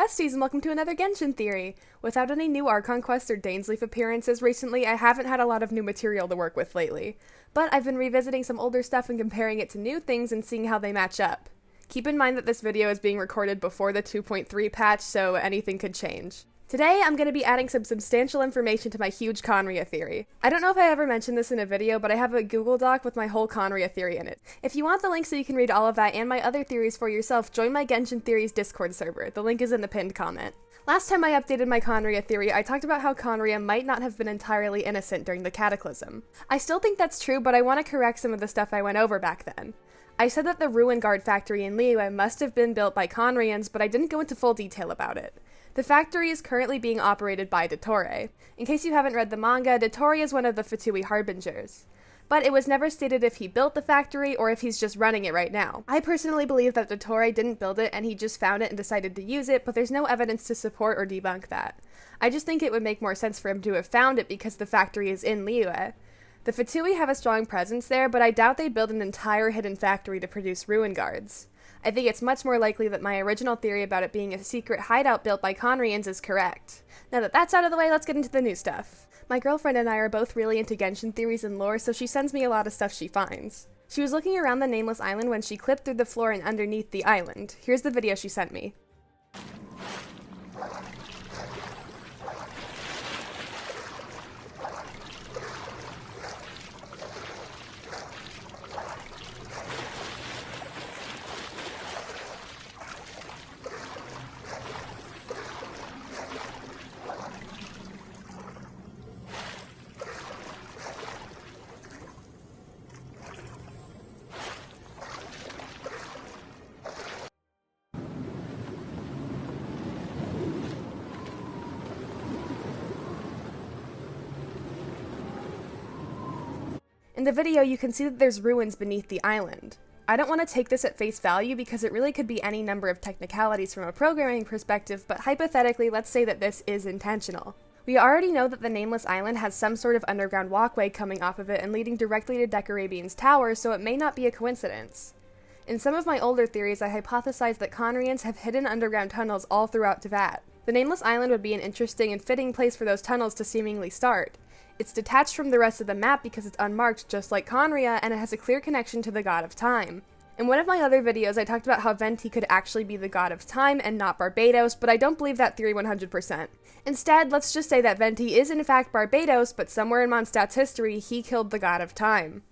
besties, and welcome to another Genshin theory! Without any new Archon quests or Dainsleif appearances recently, I haven't had a lot of new material to work with lately. But I've been revisiting some older stuff and comparing it to new things and seeing how they match up. Keep in mind that this video is being recorded before the 2.3 patch, so anything could change. Today, I'm going to be adding some substantial information to my huge Khaenri'ah theory. I don't know if I ever mentioned this in a video, but I have a Google Doc with my whole Khaenri'ah theory in it. If you want the link so you can read all of that and my other theories for yourself, join my Genshin Theories Discord server. The link is in the pinned comment. Last time I updated my Khaenri'ah theory, I talked about how Khaenri'ah might not have been entirely innocent during the Cataclysm. I still think that's true, but I want to correct some of the stuff I went over back then. I said that the Ruin Guard factory in Liyue must have been built by Khaenri'ahns, but I didn't go into full detail about it. The factory is currently being operated by Dottore. In case you haven't read the manga, Dottore is one of the Fatui Harbingers. But it was never stated if he built the factory or if he's just running it right now. I personally believe that Dottore didn't build it and he just found it and decided to use it, but there's no evidence to support or debunk that. I just think it would make more sense for him to have found it because the factory is in Liyue. The Fatui have a strong presence there, but I doubt they'd build an entire hidden factory to produce Ruin Guards. I think it's much more likely that my original theory about it being a secret hideout built by Khaenri'ahns is correct. Now that that's out of the way, let's get into the new stuff. My girlfriend and I are both really into Genshin theories and lore, so she sends me a lot of stuff she finds. She was looking around the Nameless Island when she clipped through the floor and underneath the island. Here's the video she sent me. In the video, you can see that there's ruins beneath the island. I don't want to take this at face value because it really could be any number of technicalities from a programming perspective, but hypothetically, let's say that this is intentional. We already know that the Nameless Island has some sort of underground walkway coming off of it and leading directly to Decorabian's tower, so it may not be a coincidence. In some of my older theories, I hypothesized that Khaenri'ahns have hidden underground tunnels all throughout Teyvat. The Nameless Island would be an interesting and fitting place for those tunnels to seemingly start. It's detached from the rest of the map because it's unmarked just like Khaenri'ah, and it has a clear connection to the God of Time. In one of my other videos, I talked about how Venti could actually be the God of Time and not Barbatos, but I don't believe that theory 100%. Instead, let's just say that Venti is in fact Barbatos, but somewhere in Mondstadt's history, he killed the God of Time.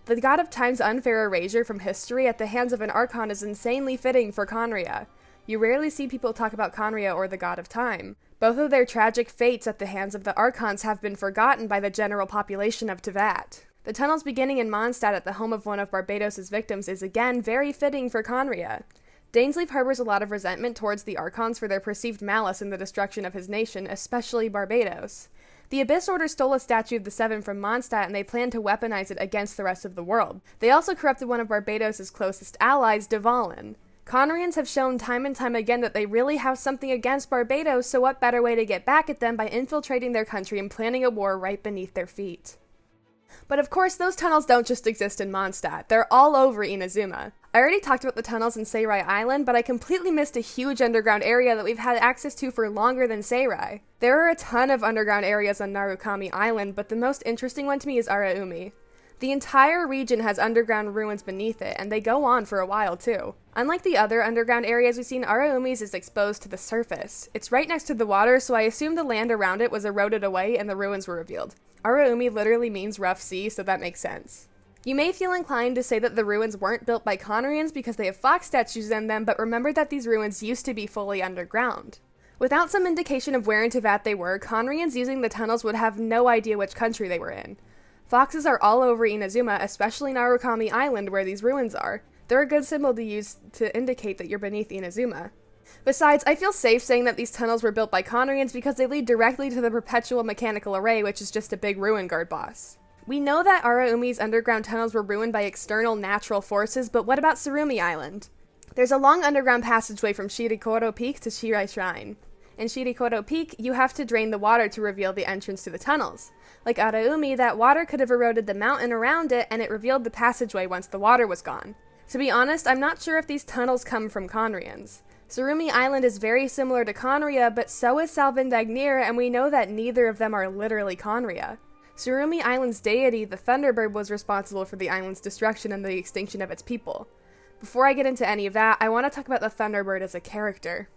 The God of Time's unfair erasure from history at the hands of an Archon is insanely fitting for Khaenri'ah. You rarely see people talk about Khaenri'ah or the God of Time. Both of their tragic fates at the hands of the Archons have been forgotten by the general population of Teyvat. The tunnels beginning in Mondstadt at the home of one of Barbatos' victims is again very fitting for Khaenri'ah. Dainsleif harbors a lot of resentment towards the Archons for their perceived malice in the destruction of his nation, especially Barbatos. The Abyss Order stole a statue of the Seven from Mondstadt and they plan to weaponize it against the rest of the world. They also corrupted one of Barbatos' closest allies, Dvalin. Khaenri'ahns have shown time and time again that they really have something against Barbatos, so what better way to get back at them by infiltrating their country and planning a war right beneath their feet. But of course, those tunnels don't just exist in Mondstadt, they're all over Inazuma. I already talked about the tunnels in Seirai Island, but I completely missed a huge underground area that we've had access to for longer than Seirai. There are a ton of underground areas on Narukami Island, but the most interesting one to me is Araumi. The entire region has underground ruins beneath it, and they go on for a while too. Unlike the other underground areas we've seen, Araumi's is exposed to the surface. It's right next to the water, so I assume the land around it was eroded away and the ruins were revealed. Araumi literally means rough sea, so that makes sense. You may feel inclined to say that the ruins weren't built by Khaenri'ahns because they have fox statues in them, but remember that these ruins used to be fully underground. Without some indication of where in Teyvat they were, Khaenri'ahns using the tunnels would have no idea which country they were in. Foxes are all over Inazuma, especially Narukami Island where these ruins are. They're a good symbol to use to indicate that you're beneath Inazuma. Besides, I feel safe saying that these tunnels were built by Khaenri'ahns because they lead directly to the Perpetual Mechanical Array, which is just a big Ruin Guard boss. We know that Araumi's underground tunnels were ruined by external natural forces, but what about Tsurumi Island? There's a long underground passageway from Shirikoro Peak to Shirai Shrine. In Shirikoro Peak, you have to drain the water to reveal the entrance to the tunnels. Like Araumi, that water could have eroded the mountain around it, and it revealed the passageway once the water was gone. To be honest, I'm not sure if these tunnels come from Khaenri'ahns. Surumi Island is very similar to Khaenri'ah, but so is Salvindagnir, and we know that neither of them are literally Khaenri'ah. Surumi Island's deity, the Thunderbird, was responsible for the island's destruction and the extinction of its people. Before I get into any of that, I want to talk about the Thunderbird as a character.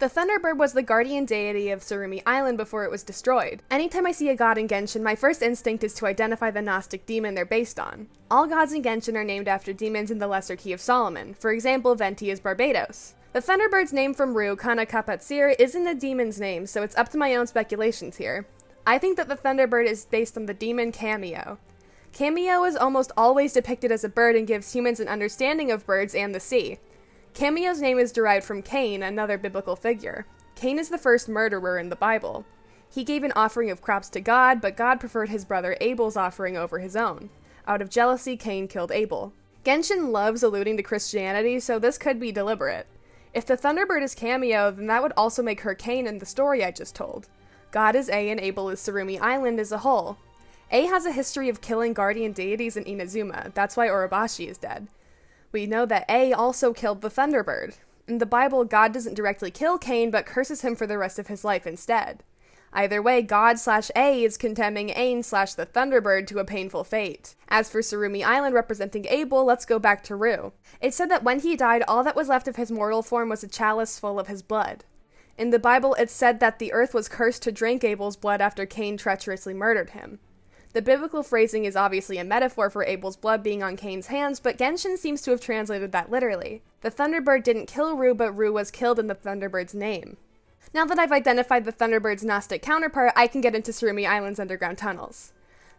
The Thunderbird was the guardian deity of Surumi Island before it was destroyed. Anytime I see a god in Genshin, my first instinct is to identify the Gnostic demon they're based on. All gods in Genshin are named after demons in the Lesser Key of Solomon. For example, Venti is Barbados. The Thunderbird's name from Rue, Kana Kapatsir, isn't a demon's name, so it's up to my own speculations here. I think that the Thunderbird is based on the demon Cameo. Cameo is almost always depicted as a bird and gives humans an understanding of birds and the sea. Cameo's name is derived from Cain, another biblical figure. Cain is the first murderer in the Bible. He gave an offering of crops to God, but God preferred his brother Abel's offering over his own. Out of jealousy, Cain killed Abel. Genshin loves alluding to Christianity, so this could be deliberate. If the Thunderbird is Cameo, then that would also make her Cain in the story I just told. God is A and Abel is Surumi Island as a whole. A has a history of killing guardian deities in Inazuma, that's why Orobashi is dead. We know that A also killed the Thunderbird. In the Bible, God doesn't directly kill Cain, but curses him for the rest of his life instead. Either way, God/A is condemning Ain/the Thunderbird to a painful fate. As for Surumi Island representing Abel, let's go back to Rue. It said that when he died, all that was left of his mortal form was a chalice full of his blood. In the Bible, it said that the earth was cursed to drink Abel's blood after Cain treacherously murdered him. The biblical phrasing is obviously a metaphor for Abel's blood being on Cain's hands, but Genshin seems to have translated that literally. The Thunderbird didn't kill Rue, but Rue was killed in the Thunderbird's name. Now that I've identified the Thunderbird's Gnostic counterpart, I can get into Surumi Island's underground tunnels.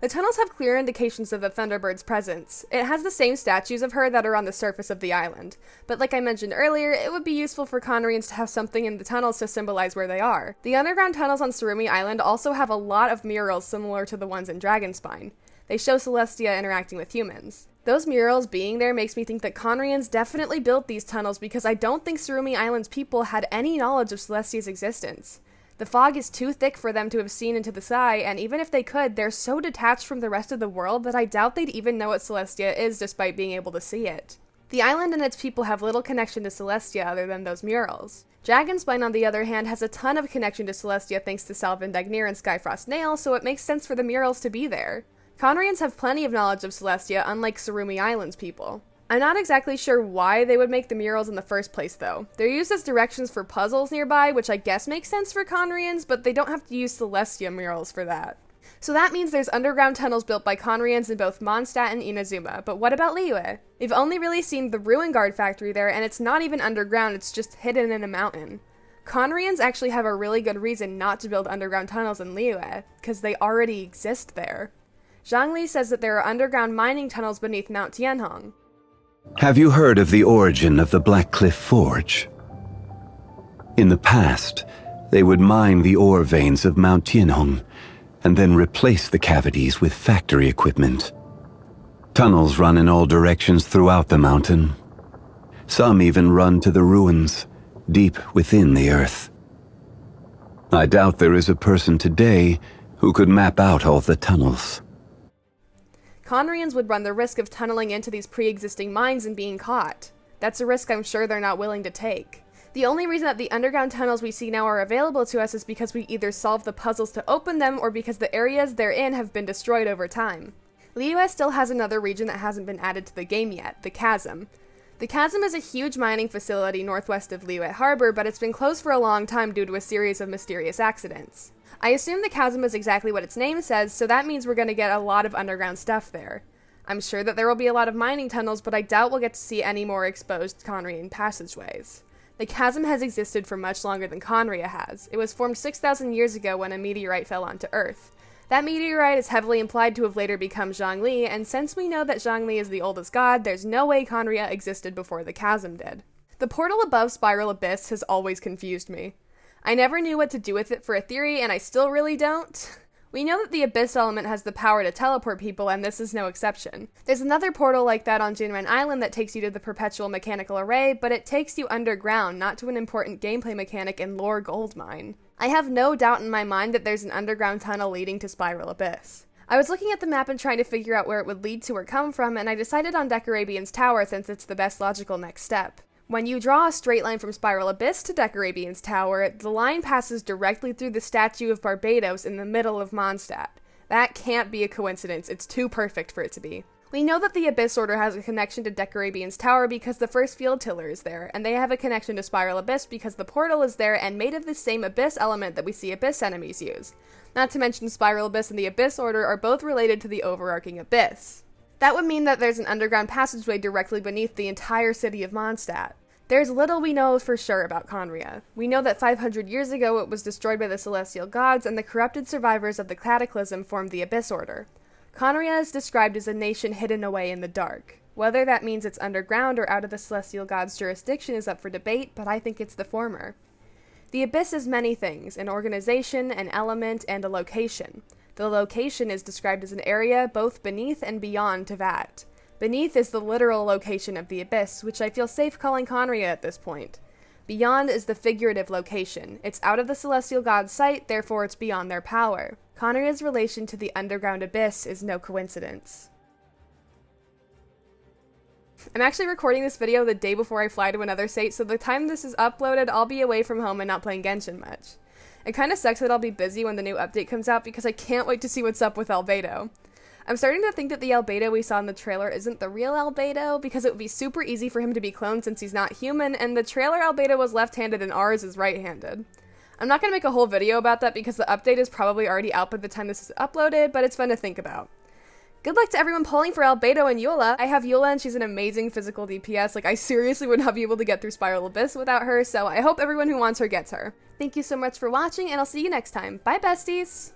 The tunnels have clear indications of the Thunderbird's presence. It has the same statues of her that are on the surface of the island, but like I mentioned earlier, it would be useful for Khaenri'ahns to have something in the tunnels to symbolize where they are. The underground tunnels on Surumi Island also have a lot of murals similar to the ones in Dragonspine. They show Celestia interacting with humans. Those murals being there makes me think that Khaenri'ahns definitely built these tunnels because I don't think Surumi Island's people had any knowledge of Celestia's existence. The fog is too thick for them to have seen into the sky, and even if they could, they're so detached from the rest of the world that I doubt they'd even know what Celestia is despite being able to see it. The island and its people have little connection to Celestia other than those murals. Dragonspine, on the other hand, has a ton of connection to Celestia thanks to Salvindagnir and Skyfrost Nail, so it makes sense for the murals to be there. Khaenri'ahns have plenty of knowledge of Celestia, unlike Surumi Island's people. I'm not exactly sure why they would make the murals in the first place, though. They're used as directions for puzzles nearby, which I guess makes sense for Khaenri'ahns, but they don't have to use Celestia murals for that. So that means there's underground tunnels built by Khaenri'ahns in both Mondstadt and Inazuma, but what about Liyue? We've only really seen the Ruin Guard factory there, and it's not even underground, it's just hidden in a mountain. Khaenri'ahns actually have a really good reason not to build underground tunnels in Liyue, because they already exist there. Zhangli says that there are underground mining tunnels beneath Mount Tianhong. Have you heard of the origin of the Blackcliff Forge? In the past, they would mine the ore veins of Mount Tianhong and then replace the cavities with factory equipment. Tunnels run in all directions throughout the mountain. Some even run to the ruins, deep within the earth. I doubt there is a person today who could map out all the tunnels. Khaenri'ahns would run the risk of tunneling into these pre-existing mines and being caught. That's a risk I'm sure they're not willing to take. The only reason that the underground tunnels we see now are available to us is because we either solve the puzzles to open them or because the areas they're in have been destroyed over time. Liyue still has another region that hasn't been added to the game yet, the Chasm. The Chasm is a huge mining facility northwest of Liyue Harbor, but it's been closed for a long time due to a series of mysterious accidents. I assume the Chasm is exactly what its name says, so that means we're going to get a lot of underground stuff there. I'm sure that there will be a lot of mining tunnels, but I doubt we'll get to see any more exposed Khaenri'ahn passageways. The Chasm has existed for much longer than Khaenri'ah has. It was formed 6,000 years ago when a meteorite fell onto Earth. That meteorite is heavily implied to have later become Zhongli, and since we know that Zhongli is the oldest god, there's no way Khaenri'ah existed before the Chasm did. The portal above Spiral Abyss has always confused me. I never knew what to do with it for a theory, and I still really don't. We know that the Abyss element has the power to teleport people, and this is no exception. There's another portal like that on Jinren Island that takes you to the Perpetual Mechanical Array, but it takes you underground, not to an important gameplay mechanic in Lore Goldmine. I have no doubt in my mind that there's an underground tunnel leading to Spiral Abyss. I was looking at the map and trying to figure out where it would lead to or come from, and I decided on Decorabian's Tower since it's the best logical next step. When you draw a straight line from Spiral Abyss to Decorabian's Tower, the line passes directly through the statue of Barbados in the middle of Mondstadt. That can't be a coincidence, it's too perfect for it to be. We know that the Abyss Order has a connection to Decorabian's Tower because the first field tiller is there, and they have a connection to Spiral Abyss because the portal is there and made of the same Abyss element that we see Abyss enemies use. Not to mention Spiral Abyss and the Abyss Order are both related to the overarching Abyss. That would mean that there's an underground passageway directly beneath the entire city of Mondstadt. There's little we know for sure about Khaenri'ah. We know that 500 years ago it was destroyed by the celestial gods and the corrupted survivors of the cataclysm formed the Abyss Order. Khaenri'ah is described as a nation hidden away in the dark. Whether that means it's underground or out of the celestial gods' jurisdiction is up for debate, but I think it's the former. The Abyss is many things, an organization, an element, and a location. The location is described as an area both beneath and beyond Teyvat. Beneath is the literal location of the Abyss, which I feel safe calling Khaenri'ah at this point. Beyond is the figurative location. It's out of the celestial god's sight, therefore it's beyond their power. Khaenri'ah's relation to the underground Abyss is no coincidence. I'm actually recording this video the day before I fly to another state, so the time this is uploaded, I'll be away from home and not playing Genshin much. It kinda sucks that I'll be busy when the new update comes out because I can't wait to see what's up with Albedo. I'm starting to think that the Albedo we saw in the trailer isn't the real Albedo because it would be super easy for him to be cloned since he's not human, and the trailer Albedo was left-handed and ours is right-handed. I'm not going to make a whole video about that because the update is probably already out by the time this is uploaded, but it's fun to think about. Good luck to everyone polling for Albedo and Eula. I have Eula and she's an amazing physical DPS, like I seriously would not be able to get through Spiral Abyss without her, so I hope everyone who wants her gets her. Thank you so much for watching and I'll see you next time. Bye besties!